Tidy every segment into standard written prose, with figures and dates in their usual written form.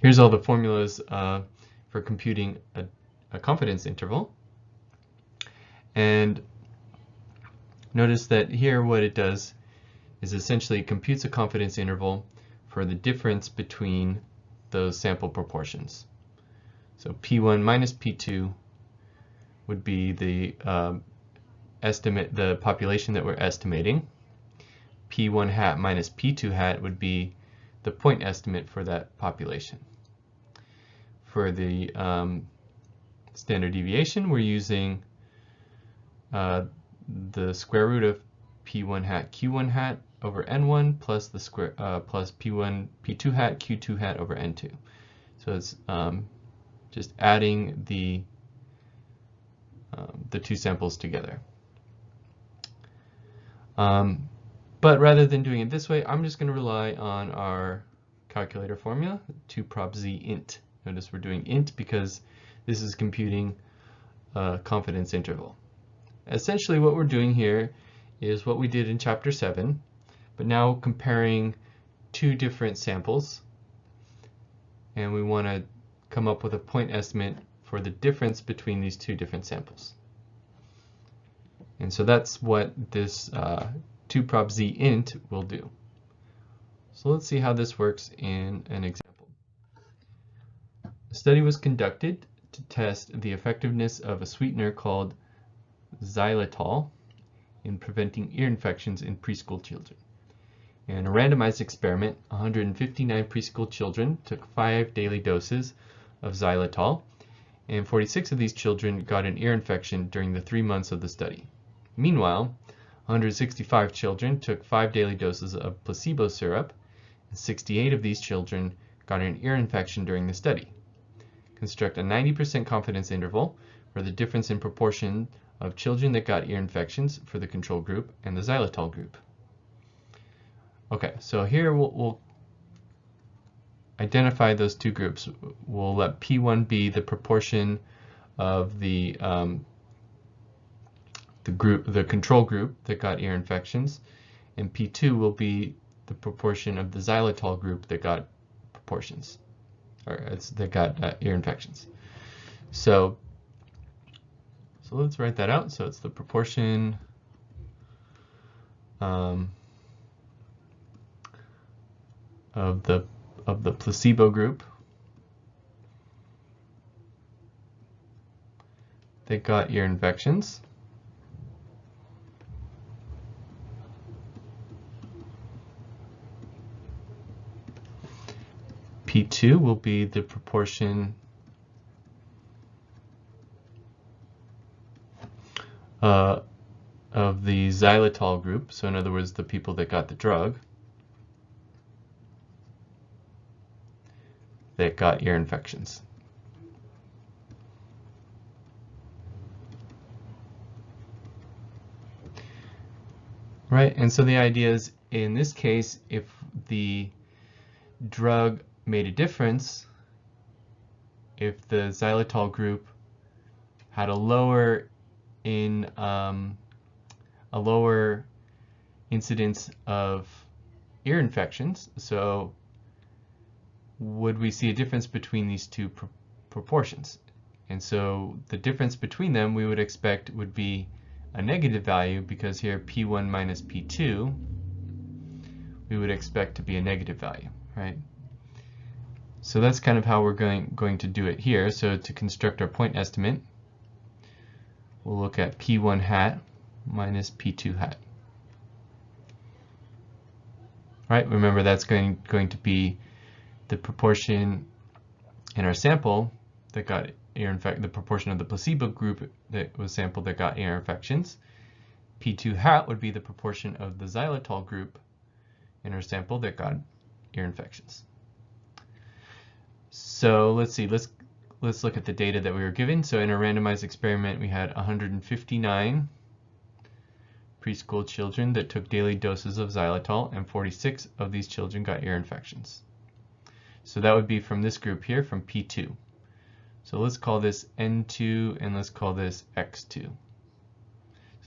Here's all the formulas for computing a confidence interval. And notice that here what it does is essentially it computes a confidence interval for the difference between those sample proportions. So P1 minus P2 would be the the population that we're estimating. P1 hat minus P2 hat would be the point estimate for that population. For the standard deviation, we're using the square root of P1 hat Q1 hat over N1 plus the square plus P1 P2 hat Q2 hat over N2. So it's just adding the two samples together. But rather than doing it this way, I'm just going to rely on our calculator formula, 2prop z int. Notice we're doing int because this is computing a confidence interval. Essentially what we're doing here is what we did in chapter 7, but now comparing two different samples, and we want to come up with a point estimate for the difference between these two different samples. And so that's what this 2prop z int will do. So let's see how this works in an example. A study was conducted to test the effectiveness of a sweetener called xylitol in preventing ear infections in preschool children. In a randomized experiment, 159 preschool children took 5 daily doses of xylitol, and 46 of these children got an ear infection during the 3 months of the study. Meanwhile, 165 children took 5 daily doses of placebo syrup, and 68 of these children got an ear infection during the study. Construct a 90% confidence interval for the difference in proportion of children that got ear infections for the control group and the xylitol group. Okay, so here we'll identify those two groups. We'll let P1 be the proportion of the control group that got ear infections, and P2 will be the proportion of the xylitol group that got ear infections. So let's write that out. So it's the proportion of the placebo group that got ear infections P2 will be the proportion of the xylitol group, so in other words, the people that got the drug that got ear infections. Right, and so the idea is, in this case, if the drug made a difference, if the xylitol group had a lower incidence of ear infections, so would we see a difference between these two proportions? And so the difference between them we would expect would be a negative value, because here P1 minus P2 we would expect to be a negative value, right? So that's kind of how we're going to do it here. So to construct our point estimate, we'll look at P1 hat minus P2 hat. Right? Remember, that's going to be the proportion in our sample that got ear infection, the proportion of the placebo group that was sampled that got ear infections. P2 hat would be the proportion of the xylitol group in our sample that got ear infections. So let's see, let's look at the data that we were given. So in a randomized experiment, we had 159 preschool children that took daily doses of xylitol, and 46 of these children got ear infections. So that would be from this group here, from P2. So let's call this N2 and let's call this X2. So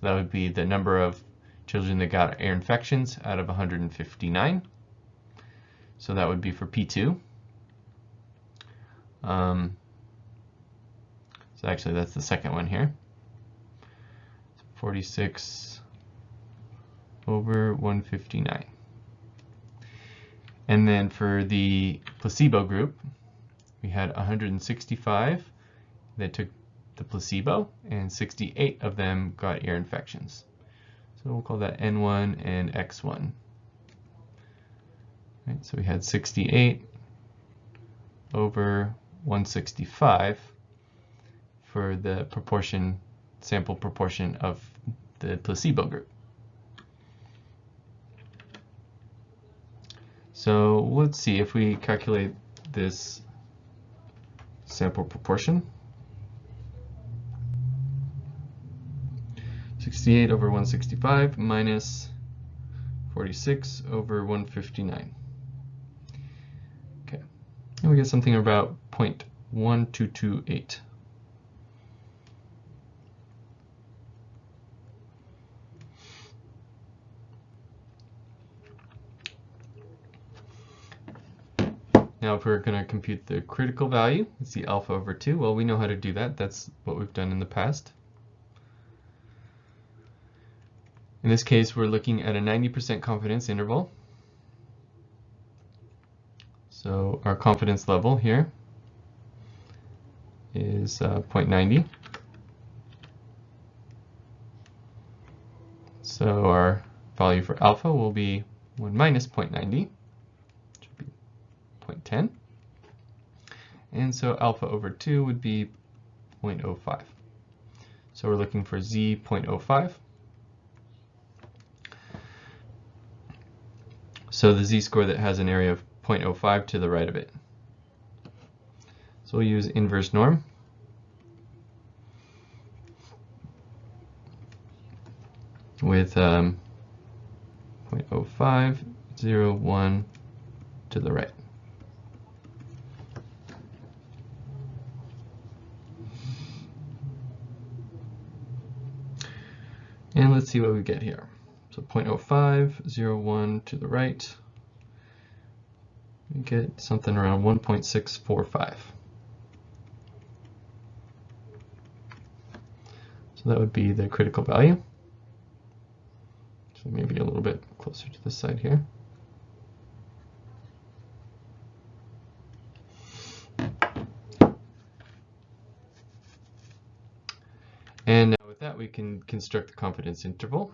that would be the number of children that got ear infections out of 159. So that would be for P2. So actually that's the second one here. 46 over 159. And then for the placebo group, we had 165 that took the placebo, and 68 of them got ear infections. So we'll call that N1 and X1. Right, so we had 68 over 165 for the proportion, sample proportion of the placebo group. So let's see if we calculate this sample proportion. 68 over 165 minus 46 over 159. Okay, and we get something about 0.1228. Now if we're going to compute the critical value, it's the alpha over 2. Well, we know how to do that. That's what we've done in the past. In this case, we're looking at a 90% confidence interval. So our confidence level here is 0.90. So our value for alpha will be 1 minus 0.90, which would be 0.10. And so alpha over 2 would be 0.05. So we're looking for z 0.05. So the z-score that has an area of 0.05 to the right of it. So we'll use inverse norm. With 0.0501 to the right. And let's see what we get here. So 0.0501 to the right, we get something around 1.645. So that would be the critical value. So maybe a little bit closer to this side here. And now with that, we can construct the confidence interval.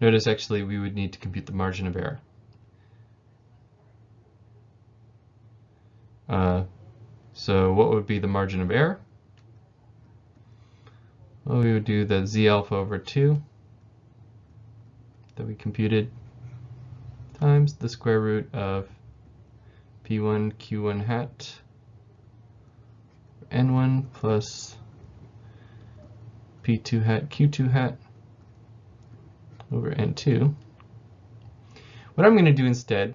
Notice actually we would need to compute the margin of error. So what would be the margin of error? Well, we would do the z alpha over 2 that we computed times the square root of p1 q1 hat n1 plus p2 hat q2 hat over n2. What I'm going to do instead,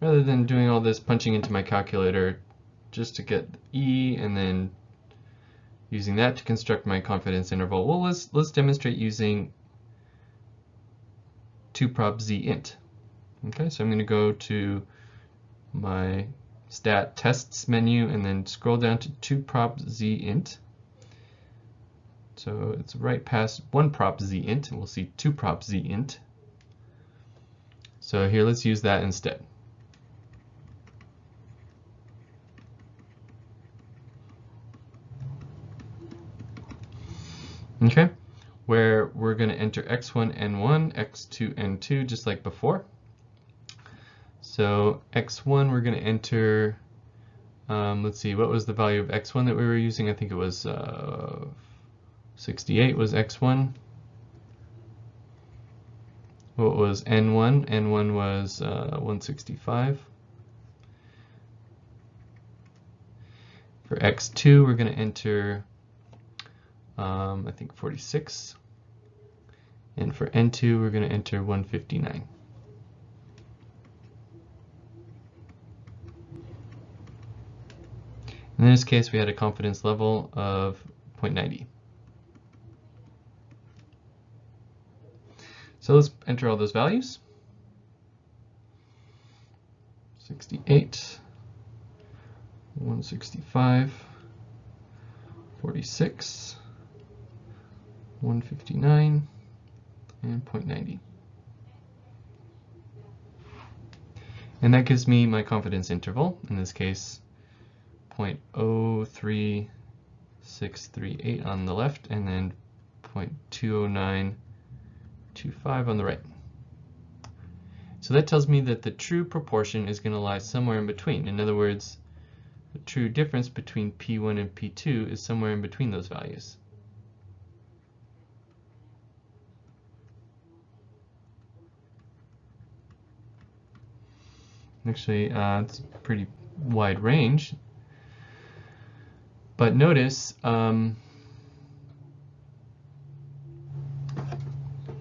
rather than doing all this punching into my calculator just to get E and then using that to construct my confidence interval, well, let's demonstrate using 2prop z int. Okay, so I'm going to go to my stat tests menu and then scroll down to 2prop z int. So it's right past 1prop z int, and we'll see 2prop z int. So here, let's use that instead. Okay, where we're going to enter x1, n1, x2, n2, just like before. So x1, we're going to enter, let's see, what was the value of x1 that we were using? I think it was 68 was x1. What was n1? N1 was 165. For x2, we're going to enter, I think 46. And for n2, we're going to enter 159. In this case, we had a confidence level of 0.90. So let's enter all those values. 68, 165, 46, 159, and 0.90. And that gives me my confidence interval, in this case 0.03638 on the left, and then 0.20925 on the right. So that tells me that the true proportion is going to lie somewhere in between. In other words, the true difference between P1 and P2 is somewhere in between those values. Actually, it's a pretty wide range. But notice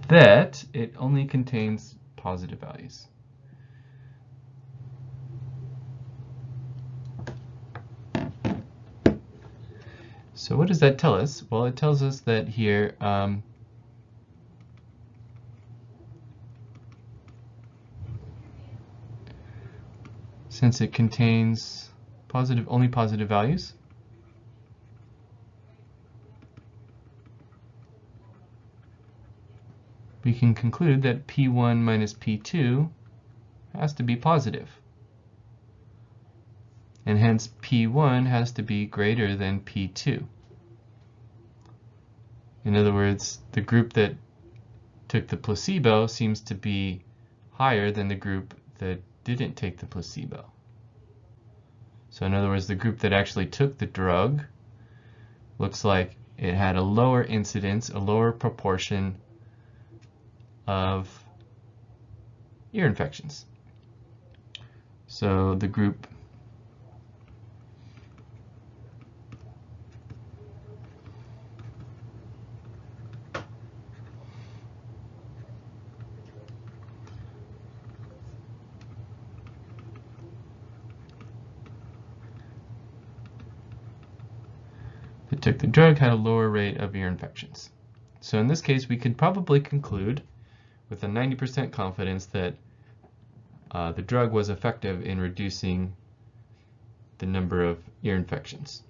that it only contains positive values. So what does that tell us? Well, it tells us that here since it contains only positive values, we can conclude that P1 minus P2 has to be positive. And hence P1 has to be greater than P2. In other words, the group that took the placebo seems to be higher than the group that didn't take the placebo. So in other words, the group that actually took the drug looks like it had a lower incidence, a lower proportion of ear infections. So the group that took the drug had a lower rate of ear infections. So in this case, we could probably conclude with a 90% confidence that the drug was effective in reducing the number of ear infections.